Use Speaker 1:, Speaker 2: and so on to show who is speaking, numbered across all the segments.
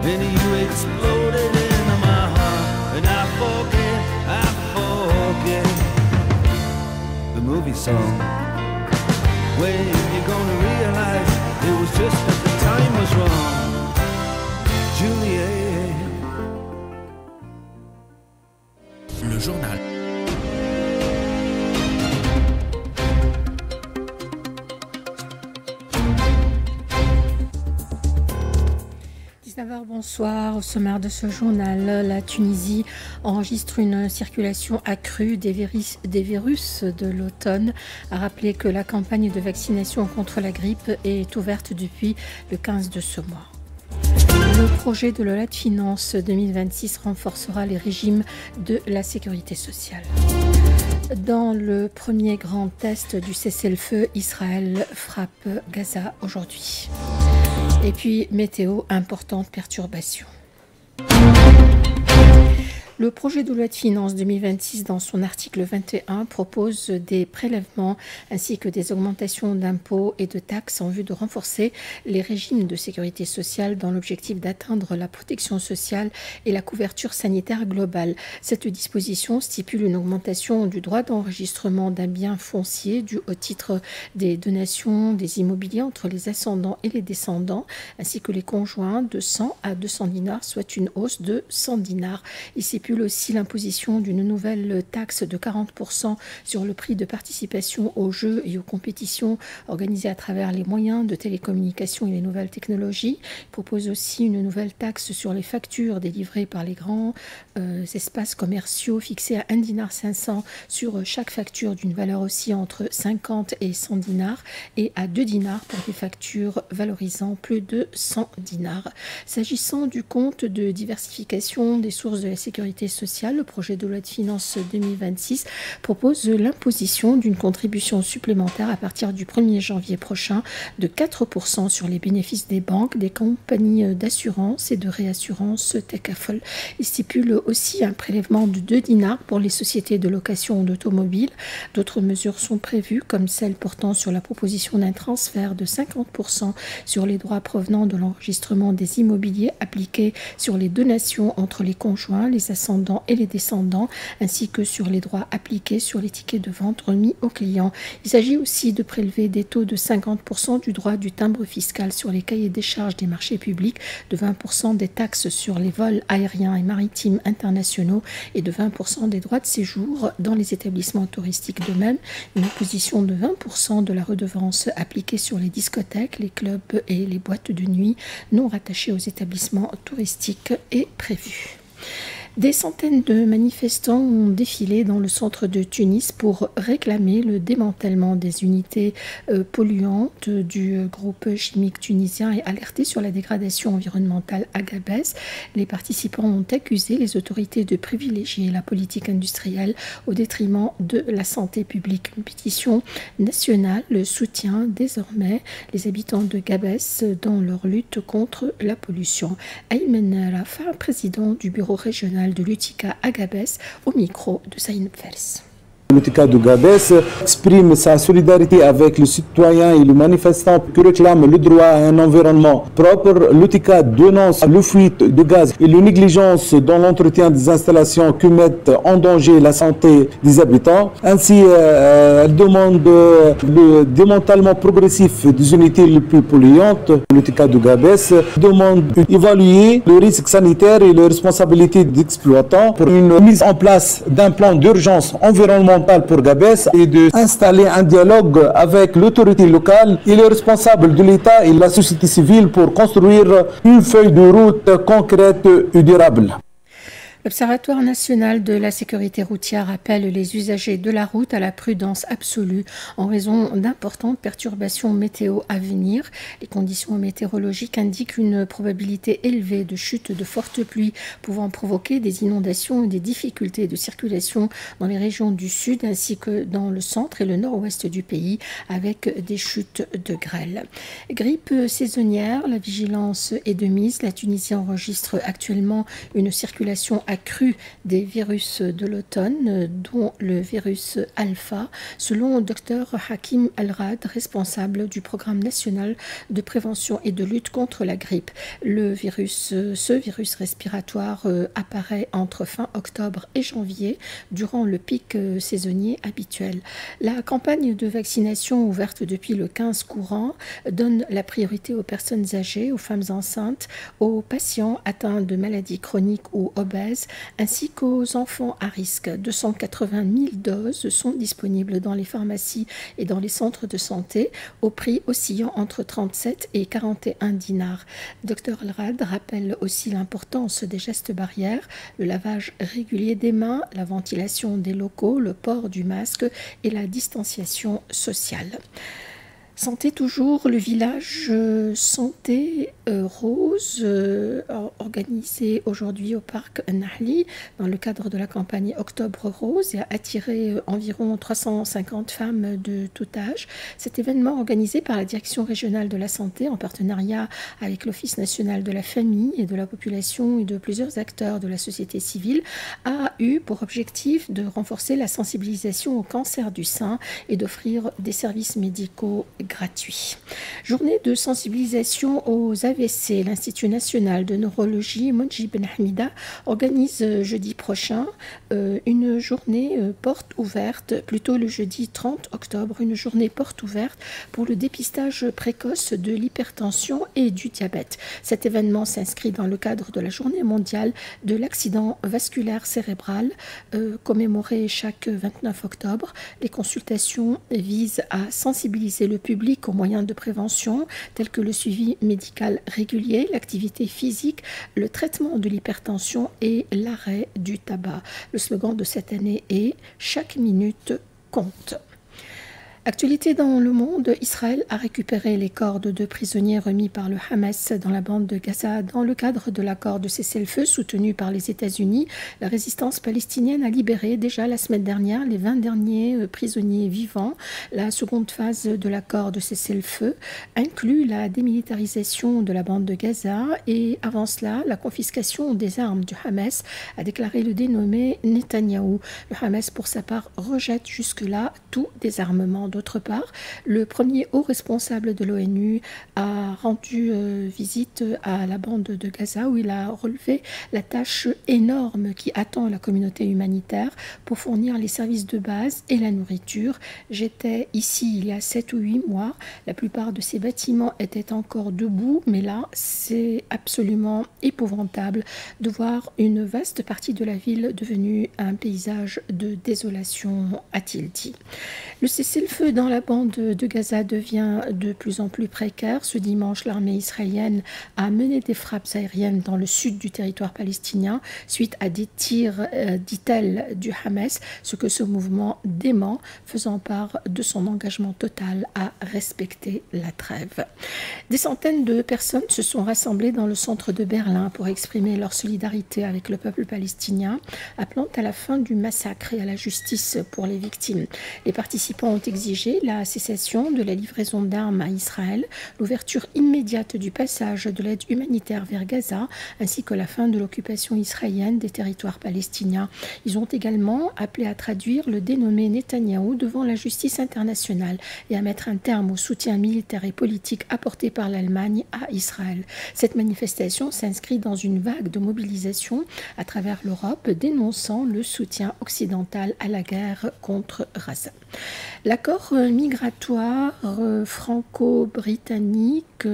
Speaker 1: and you exploded into my heart, and I forget the movie song. When you gonna realize it was just that the time was wrong, Juliet.
Speaker 2: Le journal.
Speaker 3: Bonsoir. Au sommaire de ce journal, la Tunisie enregistre une circulation accrue des virus de l'automne. A rappelé que la campagne de vaccination contre la grippe est ouverte depuis le 15 de ce mois. Le projet de loi de finances 2026 renforcera les régimes de la sécurité sociale. Dans le premier grand test du cessez-le-feu, Israël frappe Gaza aujourd'hui. Et puis, météo, importante perturbation. Le projet de loi de finances 2026, dans son article 21, propose des prélèvements ainsi que des augmentations d'impôts et de taxes en vue de renforcer les régimes de sécurité sociale dans l'objectif d'atteindre la protection sociale et la couverture sanitaire globale. Cette disposition stipule une augmentation du droit d'enregistrement d'un bien foncier dû au titre des donations des immobiliers entre les ascendants et les descendants, ainsi que les conjoints de 100 à 200 dinars, soit une hausse de 100 dinars. Il stipule aussi l'imposition d'une nouvelle taxe de 40% sur le prix de participation aux jeux et aux compétitions organisées à travers les moyens de télécommunication et les nouvelles technologies. Il propose aussi une nouvelle taxe sur les factures délivrées par les grands espaces commerciaux fixée à 1,5 dinar sur chaque facture d'une valeur aussi entre 50 et 100 dinars et à 2 dinars pour des factures valorisant plus de 100 dinars. S'agissant du compte de diversification des sources de la sécurité sociale, le projet de loi de finances 2026 propose l'imposition d'une contribution supplémentaire à partir du 1er janvier prochain de 4% sur les bénéfices des banques, des compagnies d'assurance et de réassurance Tekafol. Il stipule aussi un prélèvement de 2 dinars pour les sociétés de location d'automobiles. D'autres mesures sont prévues, comme celle portant sur la proposition d'un transfert de 50% sur les droits provenant de l'enregistrement des immobiliers appliqués sur les donations entre les conjoints, les ascendants et les descendants, ainsi que sur les droits appliqués sur les tickets de vente remis aux clients. Il s'agit aussi de prélever des taux de 50% du droit du timbre fiscal sur les cahiers des charges des marchés publics, de 20% des taxes sur les vols aériens et maritimes internationaux et de 20% des droits de séjour dans les établissements touristiques. De même, une imposition de 20% de la redevance appliquée sur les discothèques, les clubs et les boîtes de nuit non rattachés aux établissements touristiques est prévue. Des centaines de manifestants ont défilé dans le centre de Tunis pour réclamer le démantèlement des unités polluantes du groupe chimique tunisien et alerter sur la dégradation environnementale à Gabès. Les participants ont accusé les autorités de privilégier la politique industrielle au détriment de la santé publique. Une pétition nationale soutient désormais les habitants de Gabès dans leur lutte contre la pollution. Aymen Rafa, président du bureau régional de l'UTICA à Gabès, au micro de Saïn Fels.
Speaker 4: L'UTICA de Gabès exprime sa solidarité avec les citoyens et les manifestants qui réclament le droit à un environnement propre. L'UTICA dénonce le fuite de gaz et la négligence dans l'entretien des installations qui mettent en danger la santé des habitants. Ainsi, elle demande le démantèlement progressif des unités les plus polluantes. L'UTICA de Gabès demande d'évaluer le risque sanitaire et les responsabilités d'exploitants pour une mise en place d'un plan d'urgence environnementale pour Gabès et d'installer un dialogue avec l'autorité locale et les responsables de l'État et la société civile pour construire une feuille de route concrète et durable.
Speaker 3: L'Observatoire national de la sécurité routière appelle les usagers de la route à la prudence absolue en raison d'importantes perturbations météo à venir. Les conditions météorologiques indiquent une probabilité élevée de chute de fortes pluies pouvant provoquer des inondations et des difficultés de circulation dans les régions du sud ainsi que dans le centre et le nord-ouest du pays avec des chutes de grêle. Grippe saisonnière, la vigilance est de mise. La Tunisie enregistre actuellement une circulation accrue des virus de l'automne, dont le virus alpha, selon Dr Hakim Al-Rad, responsable du programme national de prévention et de lutte contre la grippe. Ce virus respiratoire apparaît entre fin octobre et janvier, durant le pic saisonnier habituel. La campagne de vaccination ouverte depuis le 15 courant donne la priorité aux personnes âgées, aux femmes enceintes, aux patients atteints de maladies chroniques ou obèses, ainsi qu'aux enfants à risque. 280 000 doses sont disponibles dans les pharmacies et dans les centres de santé, au prix oscillant entre 37 et 41 dinars. Dr Al-Rad rappelle aussi l'importance des gestes barrières, le lavage régulier des mains, la ventilation des locaux, le port du masque et la distanciation sociale. Santé toujours, le village Santé Rose, organisé aujourd'hui au parc Nahli dans le cadre de la campagne Octobre Rose, et a attiré environ 350 femmes de tout âge. Cet événement, organisé par la Direction régionale de la santé en partenariat avec l'Office national de la famille et de la population et de plusieurs acteurs de la société civile, a eu pour objectif de renforcer la sensibilisation au cancer du sein et d'offrir des services médicaux gratuit. Journée de sensibilisation aux AVC. L'Institut national de neurologie Monji Ben Hamida organise jeudi prochain une journée porte ouverte, plutôt le jeudi 30 octobre, une journée porte ouverte pour le dépistage précoce de l'hypertension et du diabète. Cet événement s'inscrit dans le cadre de la journée mondiale de l'accident vasculaire cérébral, commémorée chaque 29 octobre. Les consultations visent à sensibiliser le public aux moyens de prévention tels que le suivi médical régulier, l'activité physique, le traitement de l'hypertension et l'arrêt du tabac. Le slogan de cette année est « Chaque minute compte ». Actualité dans le monde, Israël a récupéré les corps de 2 prisonniers remis par le Hamas dans la bande de Gaza. Dans le cadre de l'accord de cessez-le-feu soutenu par les États-Unis, la résistance palestinienne a libéré déjà la semaine dernière les 20 derniers prisonniers vivants. La seconde phase de l'accord de cessez-le-feu inclut la démilitarisation de la bande de Gaza et avant cela, la confiscation des armes du Hamas, a déclaré le dénommé Netanyahou. Le Hamas, pour sa part, rejette jusque-là tout désarmement. D'autre part, le premier haut responsable de l'ONU a rendu visite à la bande de Gaza où il a relevé la tâche énorme qui attend la communauté humanitaire pour fournir les services de base et la nourriture. J'étais ici il y a 7 ou 8 mois. La plupart de ces bâtiments étaient encore debout, mais là, c'est absolument épouvantable de voir une vaste partie de la ville devenue un paysage de désolation, a-t-il dit. Le cessez-le-feu dans la bande de Gaza devient de plus en plus précaire. Ce dimanche, l'armée israélienne a mené des frappes aériennes dans le sud du territoire palestinien suite à des tirs, dit-elle, du Hamas, ce que ce mouvement dément, faisant part de son engagement total à respecter la trêve. Des centaines de personnes se sont rassemblées dans le centre de Berlin pour exprimer leur solidarité avec le peuple palestinien, appelant à la fin du massacre et à la justice pour les victimes. Les participants ont exigé la cessation de la livraison d'armes à Israël, l'ouverture immédiate du passage de l'aide humanitaire vers Gaza, ainsi que la fin de l'occupation israélienne des territoires palestiniens. Ils ont également appelé à traduire le dénommé Netanyahou devant la justice internationale et à mettre un terme au soutien militaire et politique apporté par l'Allemagne à Israël. Cette manifestation s'inscrit dans une vague de mobilisation à travers l'Europe, dénonçant le soutien occidental à la guerre contre Gaza. L'accord migratoire franco-britannique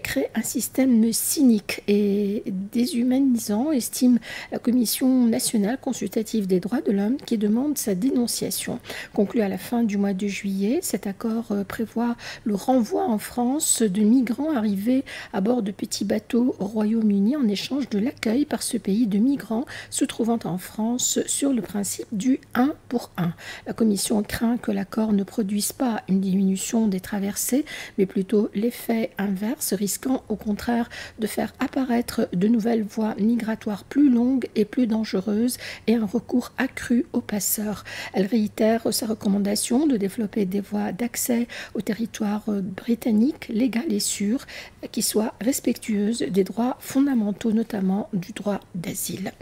Speaker 3: crée un système cynique et déshumanisant, estime la Commission nationale consultative des droits de l'homme qui demande sa dénonciation. Conclu à la fin du mois de juillet, cet accord prévoit le renvoi en France de migrants arrivés à bord de petits bateaux au Royaume-Uni en échange de l'accueil par ce pays de migrants se trouvant en France sur le principe du 1 pour 1. La Commission craint que l'accord ne produise pas une diminution des traversées, mais plutôt l'effet inverse, risquant au contraire de faire apparaître de nouvelles voies migratoires plus longues et plus dangereuses et un recours accru aux passeurs. Elle réitère sa recommandation de développer des voies d'accès au territoire britannique légal et sûr qui soient respectueuses des droits fondamentaux, notamment du droit d'asile.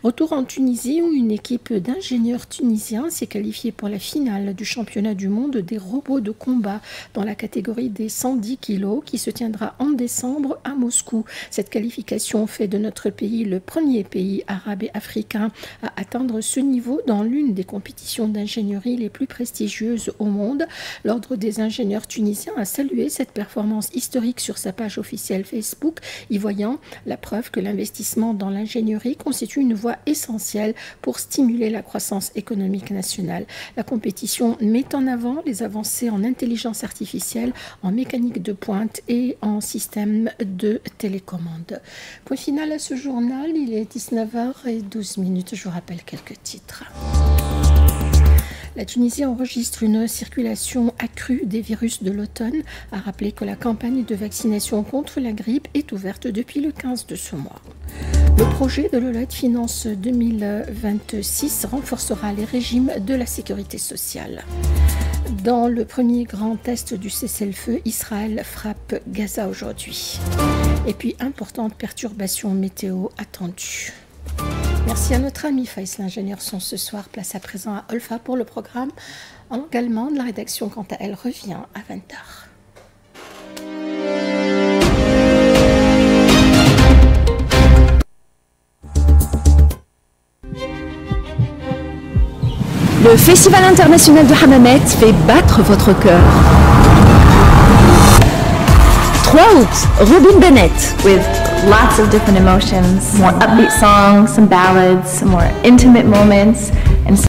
Speaker 3: Retour en Tunisie où une équipe d'ingénieurs tunisiens s'est qualifiée pour la finale du championnat du monde des robots de combat dans la catégorie des 110 kilos qui se tiendra en décembre à Moscou. Cette qualification fait de notre pays le premier pays arabe et africain à atteindre ce niveau dans l'une des compétitions d'ingénierie les plus prestigieuses au monde. L'Ordre des ingénieurs tunisiens a salué cette performance historique sur sa page officielle Facebook, y voyant la preuve que l'investissement dans l'ingénierie constitue une voie essentielle pour stimuler la croissance économique nationale. La compétition met en avant les avancées en intelligence artificielle, en mécanique de pointe et en système de télécommande. Point final à ce journal, il est 19h12. Je vous rappelle quelques titres. La Tunisie enregistre une circulation accrue des virus de l'automne, a rappelé que la campagne de vaccination contre la grippe est ouverte depuis le 15 de ce mois. Le projet de loi de finances 2026 renforcera les régimes de la sécurité sociale. Dans le premier grand test du cessez-le-feu, Israël frappe Gaza aujourd'hui. Et puis, importante perturbation météo attendue. Merci à notre ami Faïs, l'ingénieur son ce soir. Place à présent à Olfa pour le programme en langue allemande. La rédaction, quant à elle, revient à 20h.
Speaker 5: Le Festival international de Hammamet fait battre votre cœur. 3 août, Robin Bennett
Speaker 6: with lots of different emotions, more upbeat songs, some ballads, some more intimate moments.